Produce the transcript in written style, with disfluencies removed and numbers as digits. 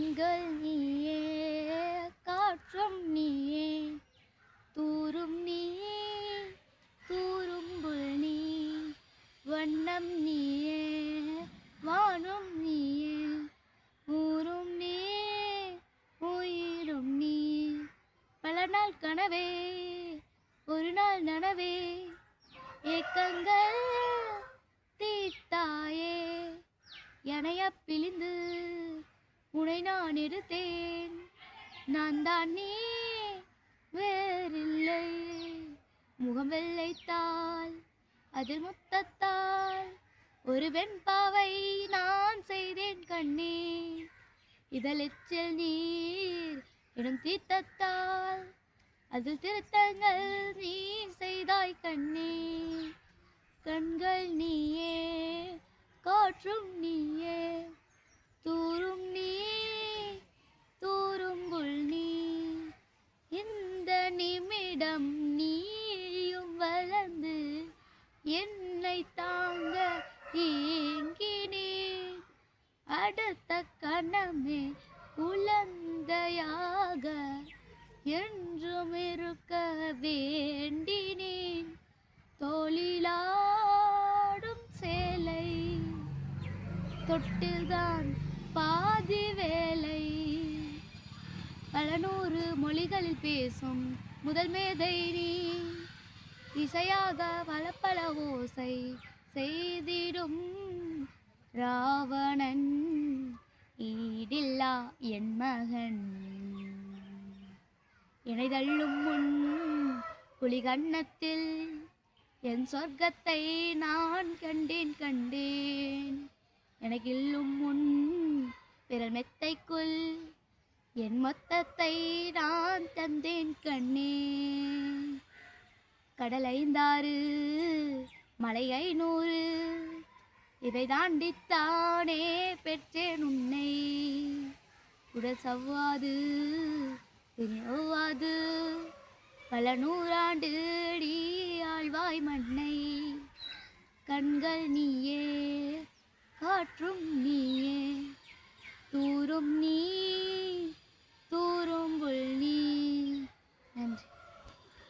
கண்கள் நீயே, காற்றும் நீயே, தூரும் நீயே, தூரும்புல் நீ, வண்ணம் நீயே, வானும் நீயே, ஊரும் நீயே, உயிரும் நீ. பல நாள் கனவே, ஒரு நாள் நனவே, ஏக்கங்கள் தீர்த்தாயே. எனைய பிழிந்து உனை நான் எடுத்தேன், நான் தான் நீ வேறில்லை. முகம் வெள்ளைத்தாள், அதில் முத்தத்தால் ஒரு வெண்பாவை நான் செய்தேன் கண்ணே. இதழெச்சில் நீர் எனும் தீர்த்தத்தால் அதில் திருத்தங்கள் நீ செய்தாய் கண்ணே. கண்கள் நீயே, காற்றும் நீயே, தூரும் நீ, தூரும்புல் நீ. இந்த நிமிடம் நீயும் வளர்ந்து என்னை தாங்க ஏங்கினேன். அடுத்த கணமே குழந்தையாக என்றும் இருக்க வேண்டினேன். தோளிலாடும் சேலை தொட்டில்தான் பாதி வேலை. பல நூறு மொழிகளில் பேசும் முதல் மேதை நீ. இசையாக பல ஓசை செய்திடும் ராவணன் ஈடில்லா என் மகன். என்னை தள்ளும் முன் புலிகன்னத்தில் என் சொர்க்கத்தை நான் கண்டேன். எனக்கு இல்லும் முன் விரல் மெத்தைக்குள் என் மொத்தத்தை நான் தந்தேன் கண்ணே. கடல் 5 மலை 500 இதை தாண்டித்தானே பெற்றேன் உன்னை. உடல் சவ்வாது ஒவ்வாது பல நூறாண்டு நீ ஆழ்வாய் மண்ணை. கண்கள் நீயே, காற்றும் நீயே, தூரும் நீ.